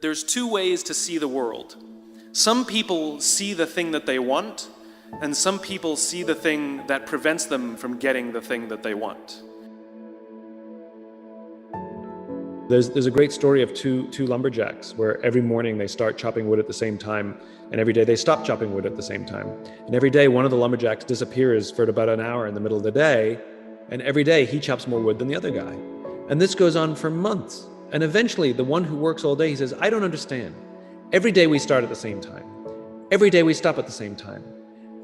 there's two ways to see the world. Some people see the thing that they want, and some people see the thing that prevents them from getting the thing that they want. There's a great story of two lumberjacks where every morning they start chopping wood at the same time, and every day they stop chopping wood at the same time. And every day one of the lumberjacks disappears for about an hour in the middle of the day, and every day he chops more wood than the other guy. And this goes on for months. And eventually the one who works all day, he says, I don't understand. Every day we start at the same time. Every day we stop at the same time.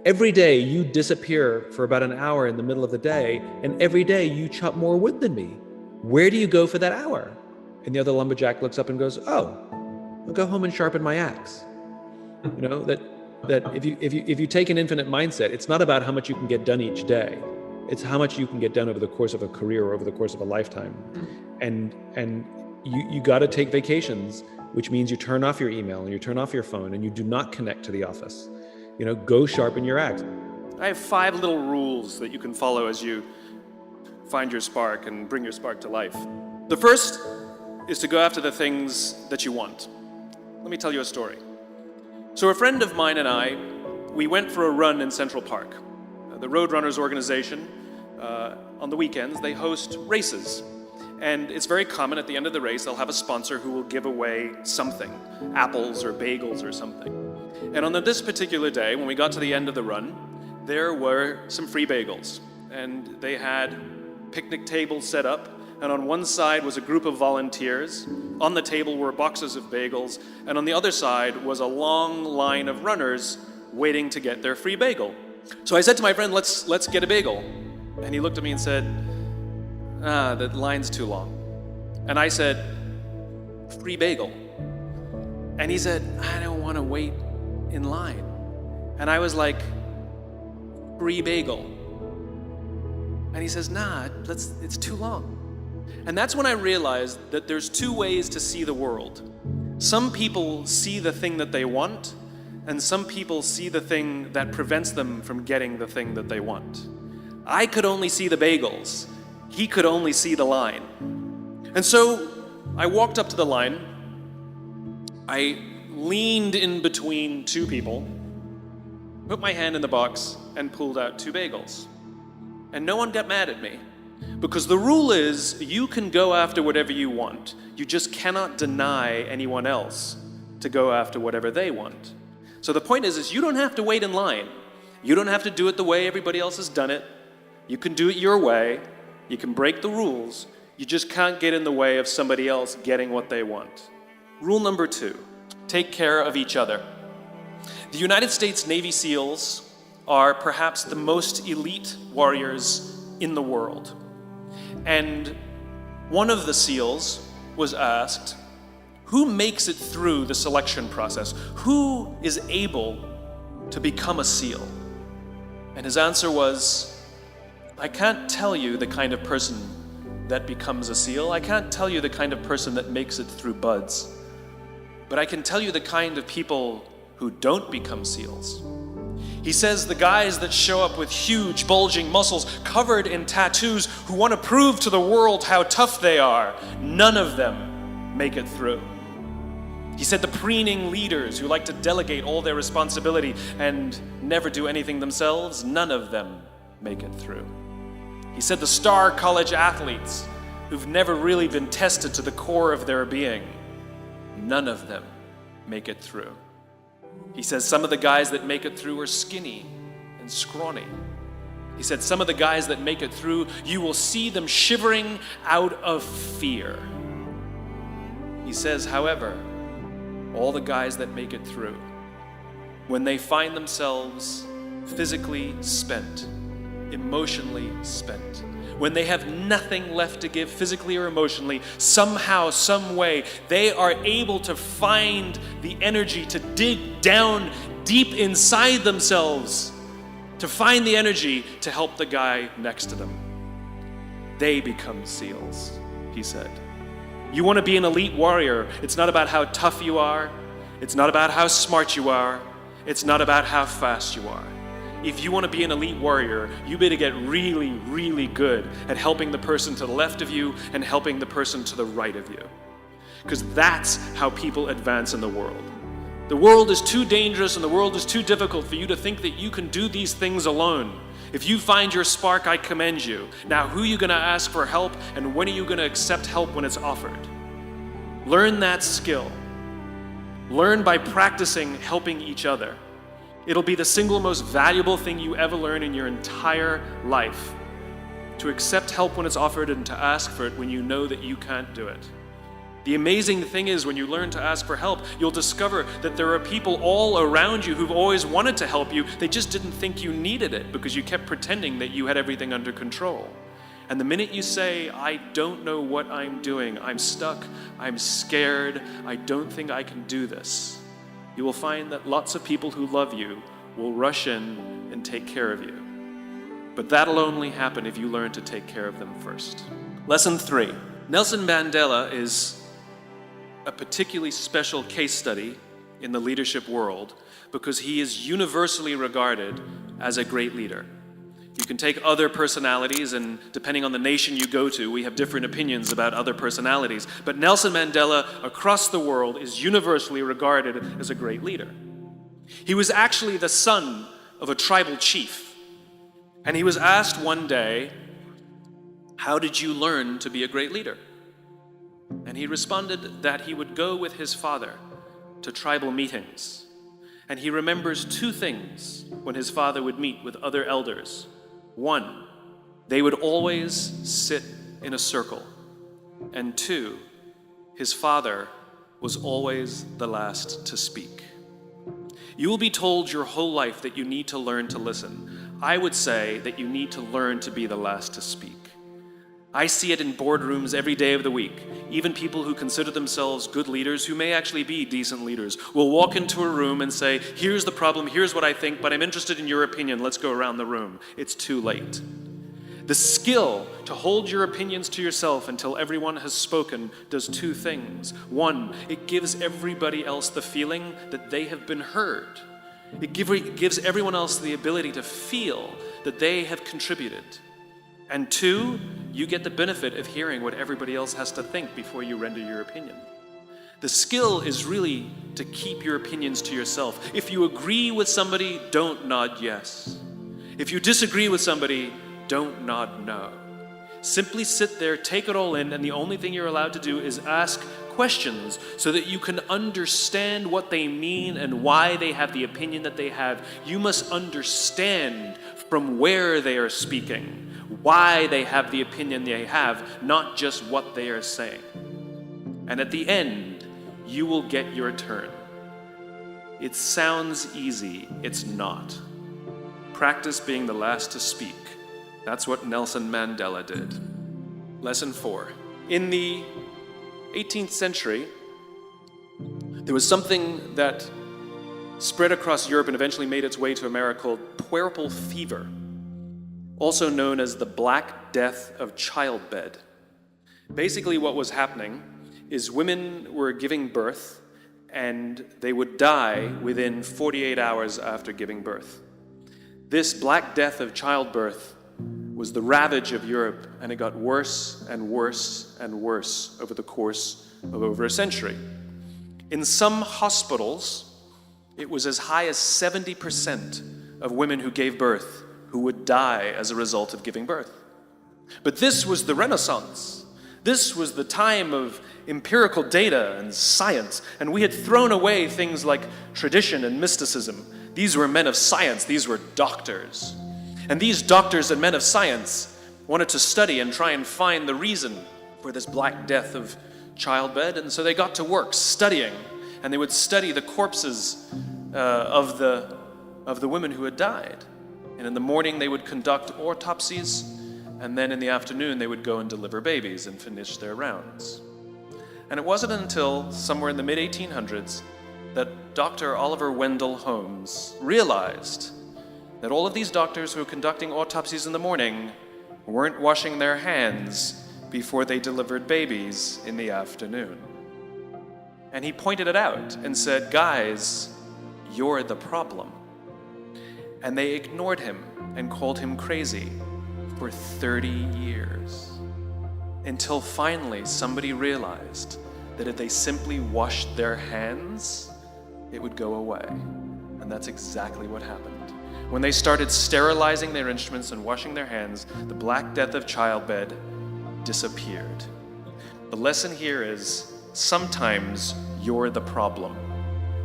Every day you disappear for about an hour in the middle of the day, and every day you chop more wood than me. Where do you go for that hour? And the other lumberjack looks up and goes, oh, I'll go home and sharpen my axe. You know, that if you take an infinite mindset, it's not about how much you can get done each day. It's how much you can get done over the course of a career or over the course of a lifetime. And you got to take vacations, which means you turn off your email and you turn off your phone and you do not connect to the office. You know, go sharpen your axe. I have 5 little rules that you can follow as you find your spark and bring your spark to life. The first is to go after the things that you want. Let me tell you a story. So a friend of mine and I, we went for a run in Central Park. The Roadrunners organization, on the weekends, they host races. And it's very common at the end of the race, they'll have a sponsor who will give away something, apples or bagels or something. And on this particular day, when we got to the end of the run, there were some free bagels. And they had picnic tables set up, and on one side was a group of volunteers. On the table were boxes of bagels, and on the other side was a long line of runners waiting to get their free bagel. So I said to my friend, let's get a bagel. And he looked at me and said, the line's too long. And I said, free bagel. And he said, I don't want to wait in line. And I was like, free bagel. And he says, nah, it's too long. And that's when I realized that there's two ways to see the world. Some people see the thing that they want, and some people see the thing that prevents them from getting the thing that they want. I could only see the bagels. He could only see the line. And so I walked up to the line. I leaned in between two people, put my hand in the box, and pulled out 2 bagels. And no one got mad at me. Because the rule is, you can go after whatever you want. You just cannot deny anyone else to go after whatever they want. So the point is you don't have to wait in line. You don't have to do it the way everybody else has done it. You can do it your way. You can break the rules. You just can't get in the way of somebody else getting what they want. Rule number 2, take care of each other. The United States Navy SEALs are perhaps the most elite warriors in the world. And one of the SEALs was asked, who makes it through the selection process? Who is able to become a SEAL? And his answer was, I can't tell you the kind of person that becomes a SEAL. I can't tell you the kind of person that makes it through BUD/S. But I can tell you the kind of people who don't become SEALs. He says the guys that show up with huge, bulging muscles, covered in tattoos, who want to prove to the world how tough they are, none of them make it through. He said the preening leaders who like to delegate all their responsibility and never do anything themselves, none of them make it through. He said the star college athletes who've never really been tested to the core of their being, none of them make it through. He says some of the guys that make it through are skinny and scrawny. He said some of the guys that make it through, you will see them shivering out of fear. He says, however, all the guys that make it through, when they find themselves physically spent, emotionally spent, when they have nothing left to give physically or emotionally, somehow, some way, they are able to find the energy to dig down deep inside themselves, to find the energy to help the guy next to them. They become SEALs, he said. You want to be an elite warrior. It's not about how tough you are. It's not about how smart you are. It's not about how fast you are. If you want to be an elite warrior, you better get really, really good at helping the person to the left of you and helping the person to the right of you. because that's how people advance in the world. The world is too dangerous and the world is too difficult for you to think that you can do these things alone. If you find your spark, I commend you. Now, who are you going to ask for help, and when are you going to accept help when it's offered? Learn that skill. Learn by practicing helping each other. It'll be the single most valuable thing you ever learn in your entire life. To accept help when it's offered and to ask for it when you know that you can't do it. The amazing thing is, when you learn to ask for help, you'll discover that there are people all around you who've always wanted to help you. They just didn't think you needed it because you kept pretending that you had everything under control. And the minute you say, I don't know what I'm doing, I'm stuck, I'm scared, I don't think I can do this, you will find that lots of people who love you will rush in and take care of you. But that'll only happen if you learn to take care of them first. Lesson 3. Nelson Mandela is a particularly special case study in the leadership world because he is universally regarded as a great leader. You can take other personalities, and depending on the nation you go to, we have different opinions about other personalities. But Nelson Mandela, across the world, is universally regarded as a great leader. He was actually the son of a tribal chief. And he was asked one day, how did you learn to be a great leader? And he responded that he would go with his father to tribal meetings. And he remembers 2 things when his father would meet with other elders. 1, they would always sit in a circle. And 2, his father was always the last to speak. You will be told your whole life that you need to learn to listen. I would say that you need to learn to be the last to speak. I see it in boardrooms every day of the week. Even people who consider themselves good leaders, who may actually be decent leaders, will walk into a room and say, here's the problem, here's what I think, but I'm interested in your opinion, let's go around the room. It's too late. The skill to hold your opinions to yourself until everyone has spoken does 2 things. 1, it gives everybody else the feeling that they have been heard. It gives everyone else the ability to feel that they have contributed. And 2, you get the benefit of hearing what everybody else has to think before you render your opinion. The skill is really to keep your opinions to yourself. If you agree with somebody, don't nod yes. If you disagree with somebody, don't nod no. Simply sit there, take it all in, and the only thing you're allowed to do is ask questions so that you can understand what they mean and why they have the opinion that they have. You must understand from where they are speaking, why they have the opinion they have, not just what they are saying. And at the end, you will get your turn. It sounds easy, it's not. Practice being the last to speak. That's what Nelson Mandela did. Lesson 4. In the 18th century, there was something that spread across Europe and eventually made its way to America called puerperal fever, also known as the Black Death of childbed. Basically what was happening is women were giving birth and they would die within 48 hours after giving birth. This Black Death of childbirth was the ravage of Europe, and it got worse and worse and worse over the course of over a century. In some hospitals, it was as high as 70% of women who gave birth who would die as a result of giving birth. But this was the Renaissance. This was the time of empirical data and science, and we had thrown away things like tradition and mysticism. These were men of science, these were doctors. And these doctors and men of science wanted to study and try and find the reason for this Black Death of childbed, and so they got to work studying, and they would study the corpses of the women who had died. And in the morning they would conduct autopsies, and then in the afternoon they would go and deliver babies and finish their rounds. And it wasn't until somewhere in the mid-1800s that Dr. Oliver Wendell Holmes realized that all of these doctors who were conducting autopsies in the morning weren't washing their hands before they delivered babies in the afternoon. And he pointed it out and said, guys, you're the problem. And they ignored him and called him crazy for 30 years. Until finally somebody realized that if they simply washed their hands, it would go away. And that's exactly what happened. When they started sterilizing their instruments and washing their hands, the Black Death of childbed disappeared. The lesson here is sometimes you're the problem.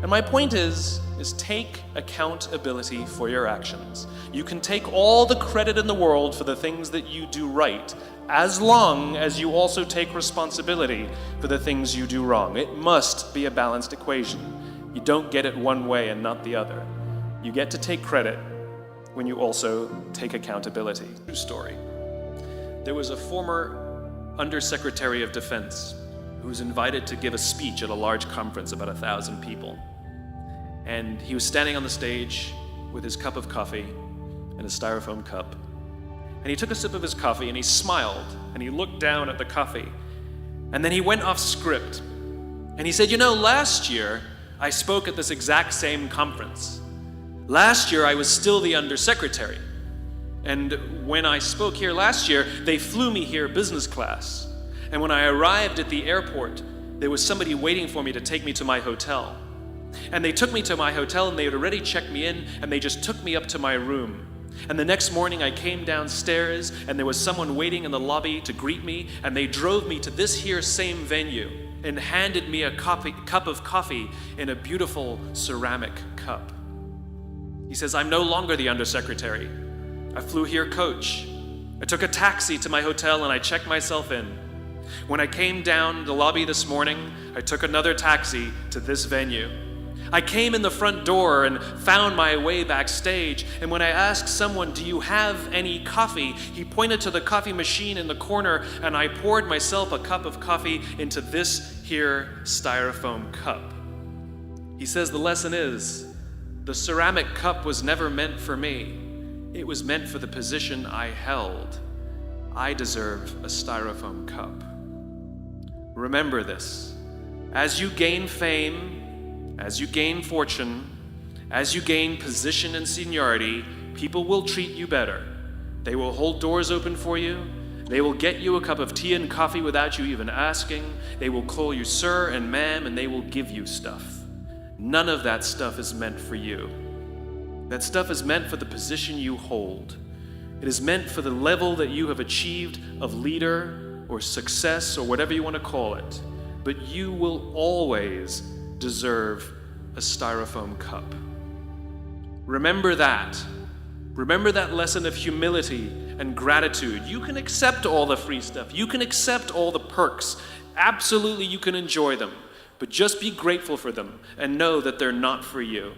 And my point is take accountability for your actions. You can take all the credit in the world for the things that you do right, as long as you also take responsibility for the things you do wrong. It must be a balanced equation. You don't get it one way and not the other. You get to take credit when you also take accountability. True story. There was a former Undersecretary of Defense who was invited to give a speech at a large conference, about 1,000 people. And he was standing on the stage with his cup of coffee and a styrofoam cup. And he took a sip of his coffee and he smiled and he looked down at the coffee. And then he went off script. And he said, last year I spoke at this exact same conference. Last year I was still the undersecretary. And when I spoke here last year, they flew me here business class. And when I arrived at the airport, there was somebody waiting for me to take me to my hotel. And they took me to my hotel and they had already checked me in and they just took me up to my room. And the next morning I came downstairs and there was someone waiting in the lobby to greet me, and they drove me to this here same venue and handed me a cup of coffee in a beautiful ceramic cup. He says, I'm no longer the undersecretary. I flew here coach. I took a taxi to my hotel and I checked myself in. When I came down the lobby this morning, I took another taxi to this venue. I came in the front door and found my way backstage, and when I asked someone, do you have any coffee? He pointed to the coffee machine in the corner, and I poured myself a cup of coffee into this here styrofoam cup. He says the lesson is, the ceramic cup was never meant for me. It was meant for the position I held. I deserve a styrofoam cup. Remember this. As you gain fame, as you gain fortune, as you gain position and seniority, people will treat you better. They will hold doors open for you. They will get you a cup of tea and coffee without you even asking. They will call you sir and ma'am, and they will give you stuff. None of that stuff is meant for you. That stuff is meant for the position you hold. It is meant for the level that you have achieved of leader or success or whatever you want to call it. But you will always deserve a styrofoam cup. Remember that. Remember that lesson of humility and gratitude. You can accept all the free stuff. You can accept all the perks. Absolutely, you can enjoy them. But just be grateful for them and know that they're not for you.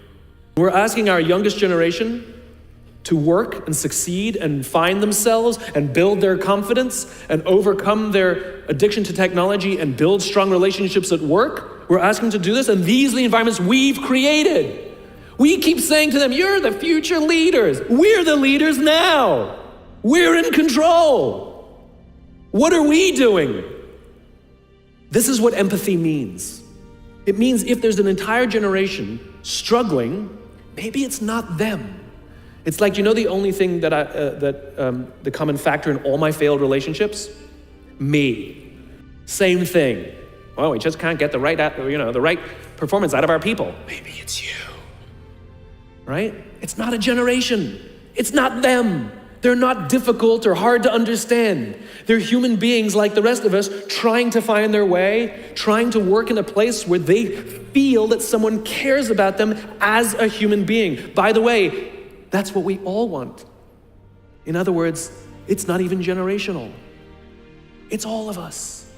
We're asking our youngest generation to work and succeed and find themselves and build their confidence and overcome their addiction to technology and build strong relationships at work. We're asking them to do this, and these are the environments we've created. We keep saying to them, you're the future leaders. We're the leaders now. We're in control. What are we doing? This is what empathy means. It means if there's an entire generation struggling, maybe it's not them. It's like, the only thing that the common factor in all my failed relationships? Me. Same thing. Well, we just can't get the right performance out of our people. Maybe it's you. Right? It's not a generation. It's not them. They're not difficult or hard to understand. They're human beings like the rest of us, trying to find their way, trying to work in a place where they feel that someone cares about them as a human being. By the way, that's what we all want. In other words, it's not even generational. It's all of us.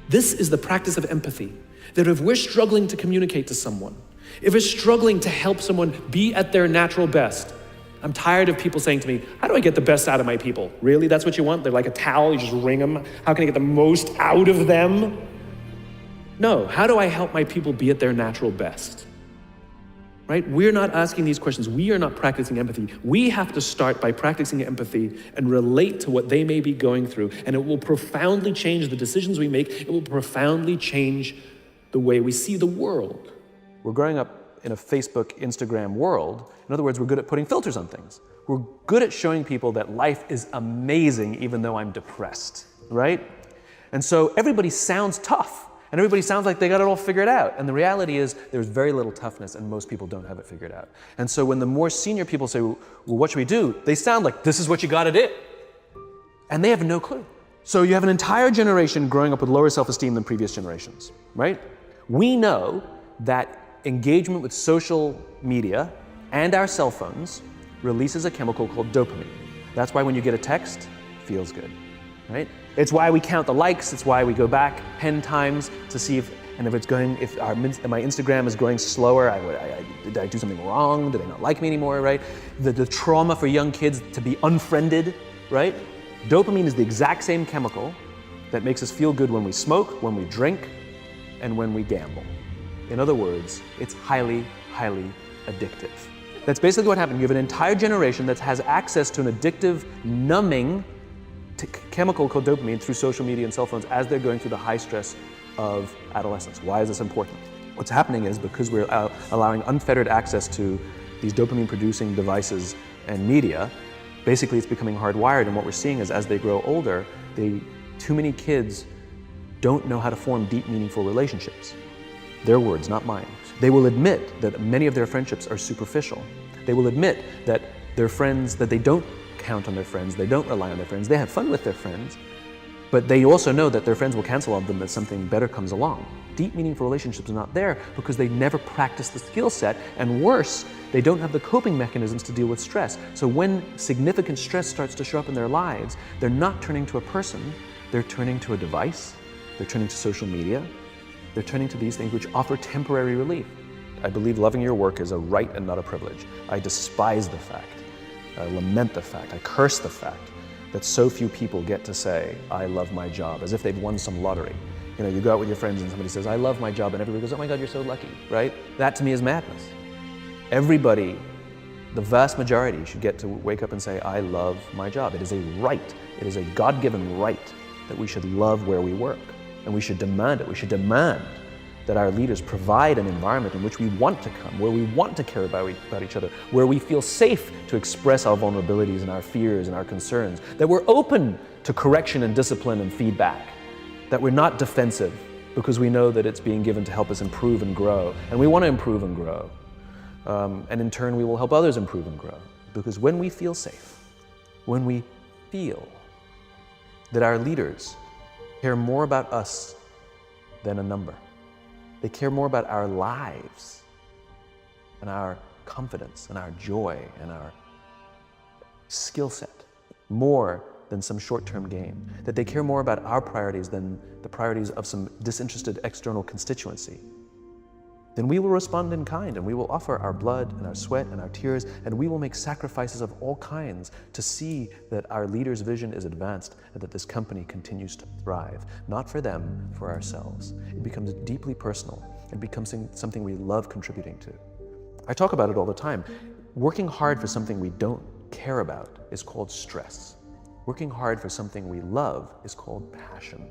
This is the practice of empathy, that if we're struggling to communicate to someone, if we're struggling to help someone be at their natural best, I'm tired of people saying to me, how do I get the best out of my people? Really, that's what you want? They're like a towel, you just wring them. How can I get the most out of them? No, how do I help my people be at their natural best? Right? We're not asking these questions. We are not practicing empathy. We have to start by practicing empathy and relate to what they may be going through. And it will profoundly change the decisions we make. It will profoundly change the way we see the world. We're growing up in a Facebook, Instagram world. In other words, we're good at putting filters on things. We're good at showing people that life is amazing even though I'm depressed, right? And so everybody sounds tough. And everybody sounds like they got it all figured out. And the reality is there's very little toughness and most people don't have it figured out. And so when the more senior people say, well, what should we do? They sound like, this is what you gotta do. And they have no clue. So you have an entire generation growing up with lower self-esteem than previous generations, right? We know that engagement with social media and our cell phones releases a chemical called dopamine. That's why when you get a text, it feels good, right? It's why we count the likes. It's why we go back 10 times to see if my Instagram is growing slower. Did I do something wrong? Do they not like me anymore, right? The trauma for young kids to be unfriended, right? Dopamine is the exact same chemical that makes us feel good when we smoke, when we drink, and when we gamble. In other words, it's highly, highly addictive. That's basically what happened. You have an entire generation that has access to an addictive, numbing chemical called dopamine through social media and cell phones as they're going through the high stress of adolescence. Why is this important? What's happening is because we're allowing unfettered access to these dopamine-producing devices and media, basically it's becoming hardwired, and what we're seeing is as they grow older, too many kids don't know how to form deep, meaningful relationships. Their words, not mine. They will admit that many of their friendships are superficial. They will admit that their friends, that they don't count on their friends, they don't rely on their friends, they have fun with their friends, but they also know that their friends will cancel on them if something better comes along. Deep, meaningful relationships are not there because they never practice the skill set, and worse, they don't have the coping mechanisms to deal with stress. So when significant stress starts to show up in their lives, they're not turning to a person, they're turning to a device, they're turning to social media, they're turning to these things which offer temporary relief. I believe loving your work is a right and not a privilege. I despise the fact, I lament the fact, I curse the fact that so few people get to say, I love my job, as if they've won some lottery. You know, you go out with your friends and somebody says, I love my job, and everybody goes, oh my God, you're so lucky, right? That to me is madness. Everybody, the vast majority, should get to wake up and say, I love my job. It is a right, it is a God-given right that we should love where we work. And we should demand it. We should demand that our leaders provide an environment in which we want to come, where we want to care about each other, where we feel safe to express our vulnerabilities and our fears and our concerns, that we're open to correction and discipline and feedback, that we're not defensive because we know that it's being given to help us improve and grow, and we want to improve and grow. And in turn, we will help others improve and grow. Because when we feel safe, when we feel that our leaders care more about us than a number. They care more about our lives and our confidence and our joy and our skill set, more than some short-term gain. That they care more about our priorities than the priorities of some disinterested external constituency. Then we will respond in kind, and we will offer our blood and our sweat and our tears, and we will make sacrifices of all kinds to see that our leader's vision is advanced and that this company continues to thrive, not for them, for ourselves. It becomes deeply personal and becomes something we love contributing to. I talk about it all the time. Working hard for something we don't care about is called stress. Working hard for something we love is called passion.